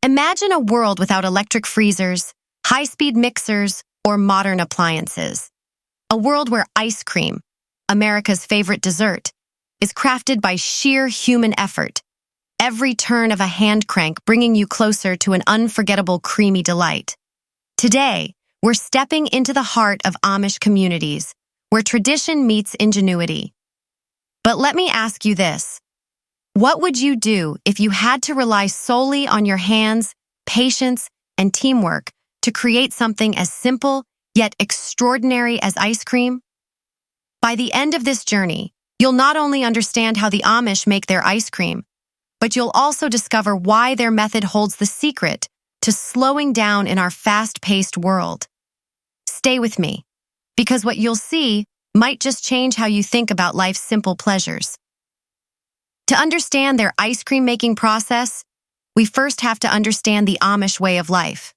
Imagine a world without electric freezers, high-speed mixers, or modern appliances. A world where ice cream, America's favorite dessert, is crafted by sheer human effort, every turn of a hand crank bringing you closer to an unforgettable creamy delight. Today, we're stepping into the heart of Amish communities, where tradition meets ingenuity. But let me ask you this. What would you do if you had to rely solely on your hands, patience, and teamwork to create something as simple yet extraordinary as ice cream? By the end of this journey, you'll not only understand how the Amish make their ice cream, but you'll also discover why their method holds the secret to slowing down in our fast-paced world. Stay with me, because what you'll see might just change how you think about life's simple pleasures. To understand their ice cream making process, we first have to understand the Amish way of life.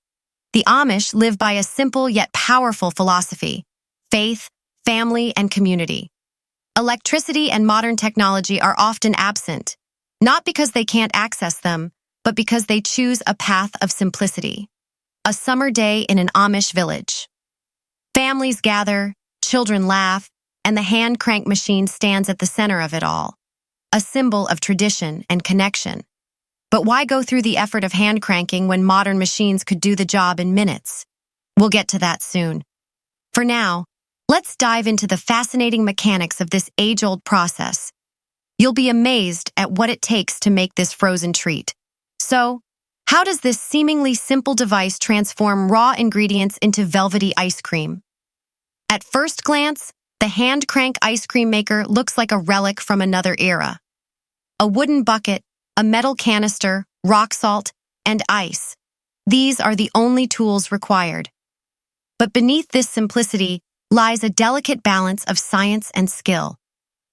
The Amish live by a simple yet powerful philosophy: faith, family, and community. Electricity and modern technology are often absent, not because they can't access them, but because they choose a path of simplicity. A summer day in an Amish village. Families gather, children laugh, and the hand crank machine stands at the center of it all, a symbol of tradition and connection. But why go through the effort of hand cranking when modern machines could do the job in minutes? We'll get to that soon. For now, let's dive into the fascinating mechanics of this age-old process. You'll be amazed at what it takes to make this frozen treat. So, how does this seemingly simple device transform raw ingredients into velvety ice cream? At first glance, the hand crank ice cream maker looks like a relic from another era. A wooden bucket, a metal canister, rock salt, and ice. These are the only tools required. But beneath this simplicity lies a delicate balance of science and skill.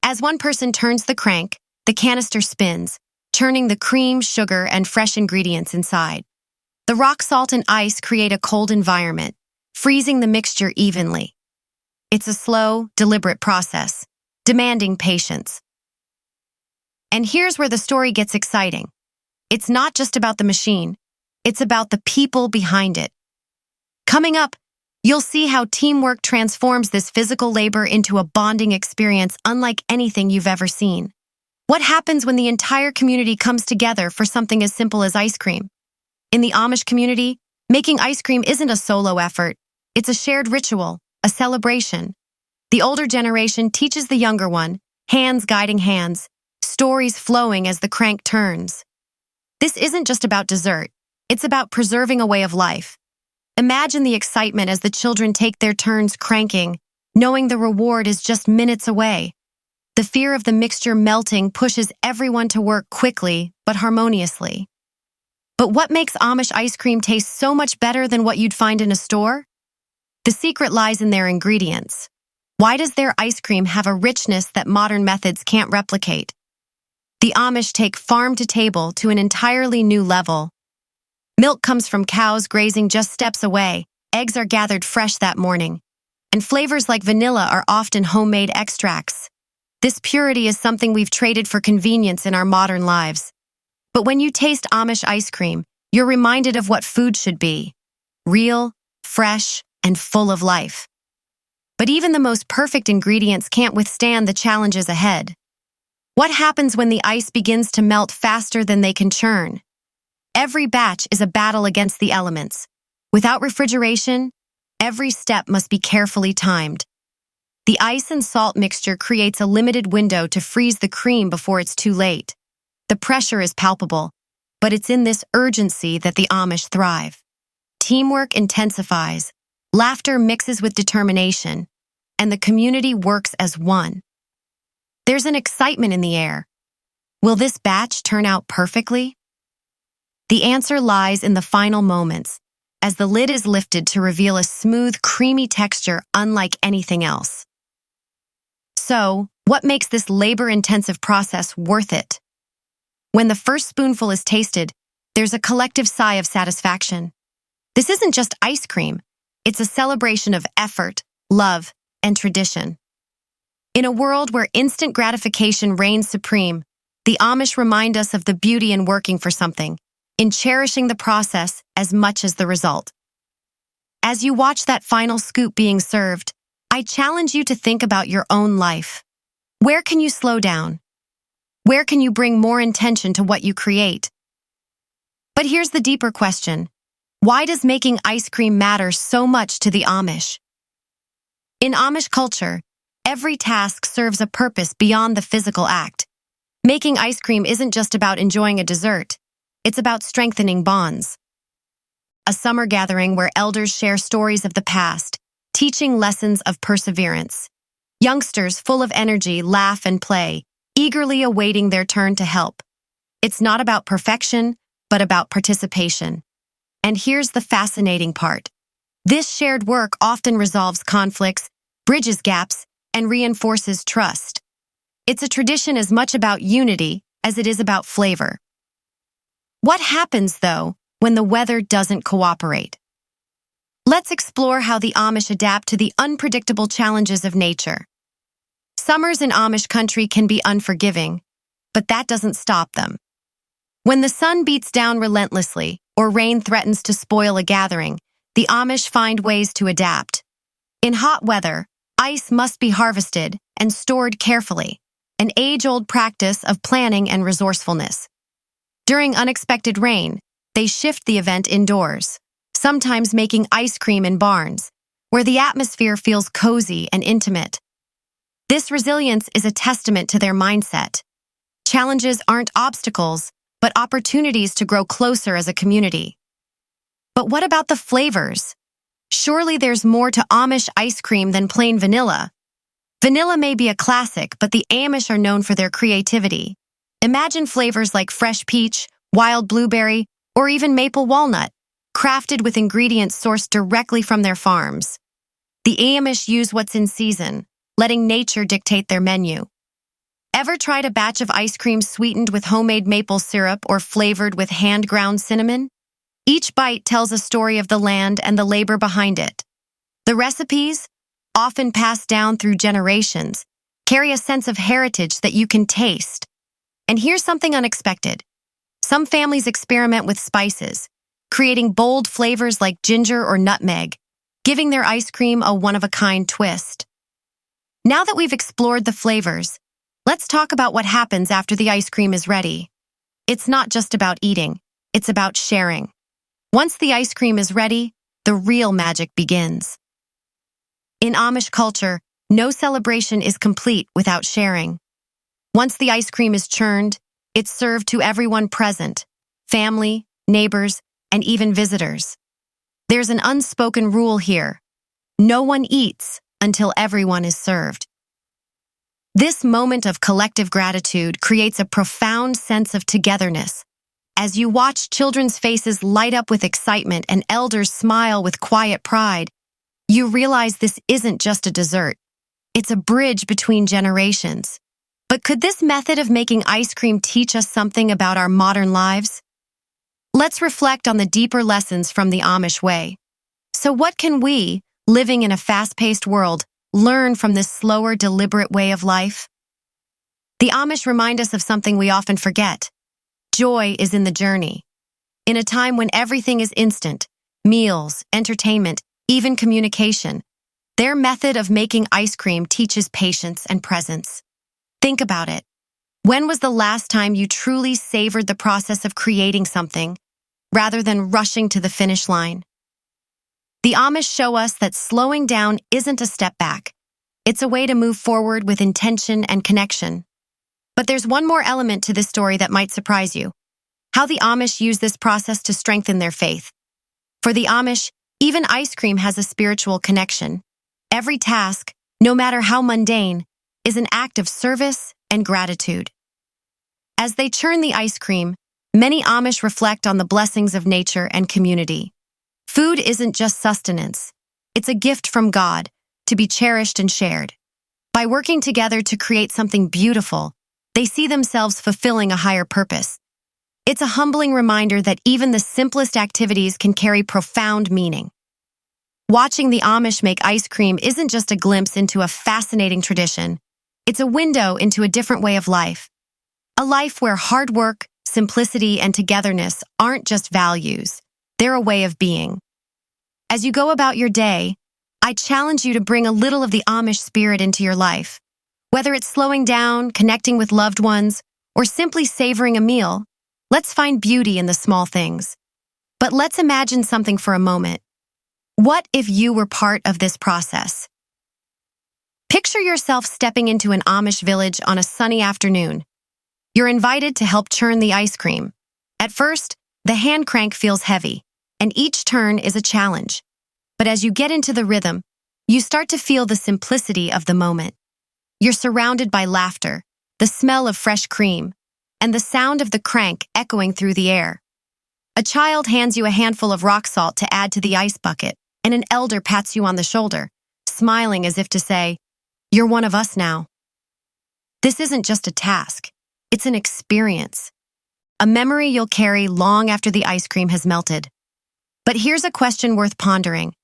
As one person turns the crank, the canister spins, churning the cream, sugar, and fresh ingredients inside. The rock salt and ice create a cold environment, freezing the mixture evenly. It's a slow, deliberate process, demanding patience. And here's where the story gets exciting. It's not just about the machine, it's about the people behind it. Coming up, you'll see how teamwork transforms this physical labor into a bonding experience unlike anything you've ever seen. What happens when the entire community comes together for something as simple as ice cream? In the Amish community, making ice cream isn't a solo effort. It's a shared ritual, a celebration. The older generation teaches the younger one, hands guiding hands, stories flowing as the crank turns. This isn't just about dessert. It's about preserving a way of life. Imagine the excitement as the children take their turns cranking, knowing the reward is just minutes away. The fear of the mixture melting pushes everyone to work quickly but harmoniously. But what makes Amish ice cream taste so much better than what you'd find in a store? The secret lies in their ingredients. Why does their ice cream have a richness that modern methods can't replicate? The Amish take farm to table to an entirely new level. Milk comes from cows grazing just steps away, eggs are gathered fresh that morning, and flavors like vanilla are often homemade extracts. This purity is something we've traded for convenience in our modern lives. But when you taste Amish ice cream, you're reminded of what food should be: real, fresh, and full of life. But even the most perfect ingredients can't withstand the challenges ahead. What happens when the ice begins to melt faster than they can churn? Every batch is a battle against the elements. Without refrigeration, every step must be carefully timed. The ice and salt mixture creates a limited window to freeze the cream before it's too late. The pressure is palpable, but it's in this urgency that the Amish thrive. Teamwork intensifies, laughter mixes with determination, and the community works as one. There's an excitement in the air. Will this batch turn out perfectly? The answer lies in the final moments, as the lid is lifted to reveal a smooth, creamy texture unlike anything else. So, what makes this labor-intensive process worth it? When the first spoonful is tasted, there's a collective sigh of satisfaction. This isn't just ice cream. It's a celebration of effort, love, and tradition. In a world where instant gratification reigns supreme, the Amish remind us of the beauty in working for something, in cherishing the process as much as the result. As you watch that final scoop being served, I challenge you to think about your own life. Where can you slow down? Where can you bring more intention to what you create? But here's the deeper question. Why does making ice cream matter so much to the Amish? In Amish culture, every task serves a purpose beyond the physical act. Making ice cream isn't just about enjoying a dessert. It's about strengthening bonds. A summer gathering where elders share stories of the past, teaching lessons of perseverance. Youngsters full of energy laugh and play, eagerly awaiting their turn to help. It's not about perfection, but about participation. And here's the fascinating part. This shared work often resolves conflicts, bridges gaps, and reinforces trust. It's a tradition as much about unity as it is about flavor. What happens, though, when the weather doesn't cooperate? Let's explore how the Amish adapt to the unpredictable challenges of nature. Summers in Amish country can be unforgiving, but that doesn't stop them. When the sun beats down relentlessly or rain threatens to spoil a gathering, the Amish find ways to adapt. In hot weather, ice must be harvested and stored carefully, an age-old practice of planning and resourcefulness. During unexpected rain, they shift the event indoors, sometimes making ice cream in barns, where the atmosphere feels cozy and intimate. This resilience is a testament to their mindset. Challenges aren't obstacles, but opportunities to grow closer as a community. But what about the flavors? Surely there's more to Amish ice cream than plain vanilla. Vanilla may be a classic, but the Amish are known for their creativity. Imagine flavors like fresh peach, wild blueberry, or even maple walnut, crafted with ingredients sourced directly from their farms. The Amish use what's in season, letting nature dictate their menu. Ever tried a batch of ice cream sweetened with homemade maple syrup or flavored with hand-ground cinnamon? Each bite tells a story of the land and the labor behind it. The recipes, often passed down through generations, carry a sense of heritage that you can taste. And here's something unexpected. Some families experiment with spices, creating bold flavors like ginger or nutmeg, giving their ice cream a one-of-a-kind twist. Now that we've explored the flavors, let's talk about what happens after the ice cream is ready. It's not just about eating, it's about sharing. Once the ice cream is ready, the real magic begins. In Amish culture, no celebration is complete without sharing. Once the ice cream is churned, it's served to everyone present, family, neighbors, and even visitors. There's an unspoken rule here. No one eats until everyone is served. This moment of collective gratitude creates a profound sense of togetherness. As you watch children's faces light up with excitement and elders smile with quiet pride, you realize this isn't just a dessert. It's a bridge between generations. But could this method of making ice cream teach us something about our modern lives? Let's reflect on the deeper lessons from the Amish way. So what can we, living in a fast-paced world, learn from this slower, deliberate way of life? The Amish remind us of something we often forget. Joy is in the journey. In a time when everything is instant, meals, entertainment, even communication, their method of making ice cream teaches patience and presence. Think about it. When was the last time you truly savored the process of creating something, rather than rushing to the finish line? The Amish show us that slowing down isn't a step back. It's a way to move forward with intention and connection. But there's one more element to this story that might surprise you: how the Amish use this process to strengthen their faith. For the Amish, even ice cream has a spiritual connection. Every task, no matter how mundane, is an act of service and gratitude. As they churn the ice cream, many Amish reflect on the blessings of nature and community. Food isn't just sustenance. It's a gift from God, to be cherished and shared. By working together to create something beautiful, they see themselves fulfilling a higher purpose. It's a humbling reminder that even the simplest activities can carry profound meaning. Watching the Amish make ice cream isn't just a glimpse into a fascinating tradition. It's a window into a different way of life. A life where hard work, simplicity, and togetherness aren't just values, they're a way of being. As you go about your day, I challenge you to bring a little of the Amish spirit into your life. Whether it's slowing down, connecting with loved ones, or simply savoring a meal, let's find beauty in the small things. But let's imagine something for a moment. What if you were part of this process? Picture yourself stepping into an Amish village on a sunny afternoon. You're invited to help churn the ice cream. At first, the hand crank feels heavy, and each turn is a challenge. But as you get into the rhythm, you start to feel the simplicity of the moment. You're surrounded by laughter, the smell of fresh cream, and the sound of the crank echoing through the air. A child hands you a handful of rock salt to add to the ice bucket, and an elder pats you on the shoulder, smiling as if to say, "You're one of us now." This isn't just a task, it's an experience. A memory you'll carry long after the ice cream has melted. But here's a question worth pondering.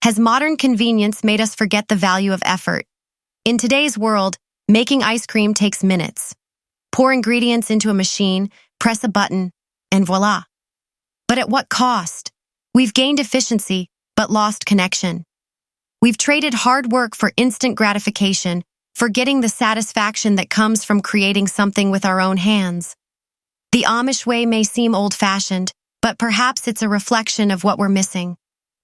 Has modern convenience made us forget the value of effort? In today's world, making ice cream takes minutes. Pour ingredients into a machine, press a button, and voila. But at what cost? We've gained efficiency, but lost connection. We've traded hard work for instant gratification, forgetting the satisfaction that comes from creating something with our own hands. The Amish way may seem old-fashioned, but perhaps it's a reflection of what we're missing.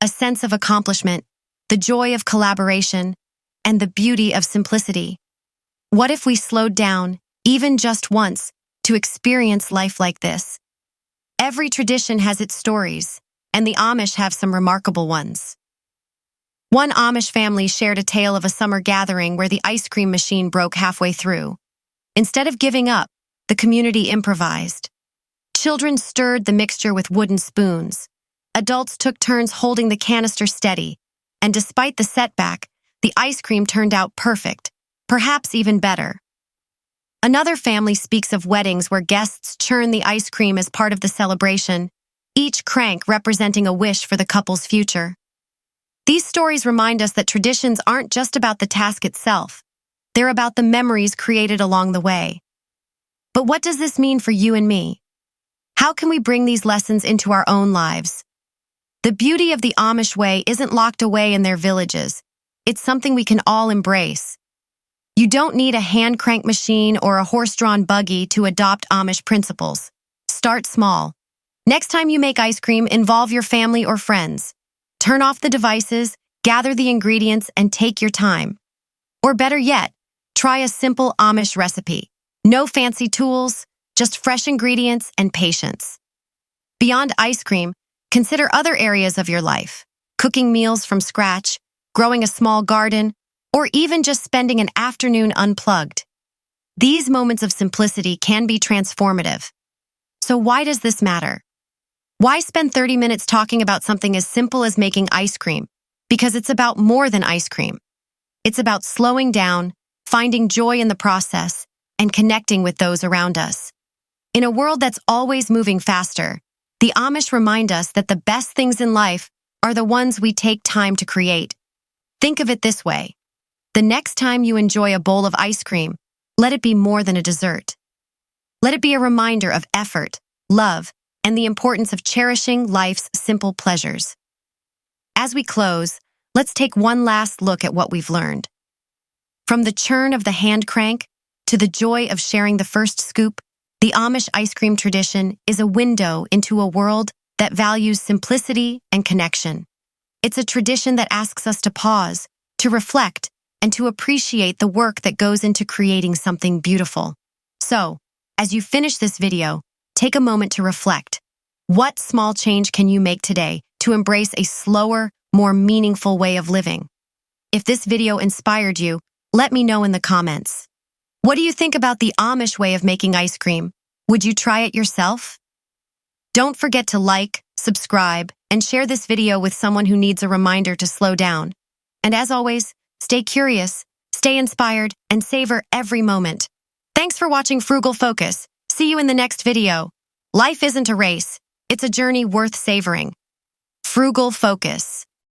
A sense of accomplishment, the joy of collaboration, and the beauty of simplicity. What if we slowed down, even just once, to experience life like this? Every tradition has its stories, and the Amish have some remarkable ones. One Amish family shared a tale of a summer gathering where the ice cream machine broke halfway through. Instead of giving up, the community improvised. Children stirred the mixture with wooden spoons. Adults took turns holding the canister steady, and despite the setback, the ice cream turned out perfect, perhaps even better. Another family speaks of weddings where guests churn the ice cream as part of the celebration, each crank representing a wish for the couple's future. These stories remind us that traditions aren't just about the task itself, they're about the memories created along the way. But what does this mean for you and me? How can we bring these lessons into our own lives? The beauty of the Amish way isn't locked away in their villages. It's something we can all embrace. You don't need a hand crank machine or a horse-drawn buggy to adopt Amish principles. Start small. Next time you make ice cream, involve your family or friends. Turn off the devices, gather the ingredients, and take your time. Or better yet, try a simple Amish recipe. No fancy tools, just fresh ingredients and patience. Beyond ice cream, consider other areas of your life. Cooking meals from scratch, growing a small garden, or even just spending an afternoon unplugged. These moments of simplicity can be transformative. So why does this matter? Why spend 30 minutes talking about something as simple as making ice cream? Because it's about more than ice cream. It's about slowing down, finding joy in the process, and connecting with those around us. In a world that's always moving faster, the Amish remind us that the best things in life are the ones we take time to create. Think of it this way. The next time you enjoy a bowl of ice cream, let it be more than a dessert. Let it be a reminder of effort, love, and the importance of cherishing life's simple pleasures. As we close, let's take one last look at what we've learned. From the churn of the hand crank to the joy of sharing the first scoop, the Amish ice cream tradition is a window into a world that values simplicity and connection. It's a tradition that asks us to pause, to reflect, and to appreciate the work that goes into creating something beautiful. So, as you finish this video, take a moment to reflect. What small change can you make today to embrace a slower, more meaningful way of living? If this video inspired you, let me know in the comments. What do you think about the Amish way of making ice cream? Would you try it yourself? Don't forget to like, subscribe, and share this video with someone who needs a reminder to slow down. And as always, stay curious, stay inspired, and savor every moment. Thanks for watching Frugal Focus. See you in the next video. Life isn't a race, it's a journey worth savoring. Frugal Focus.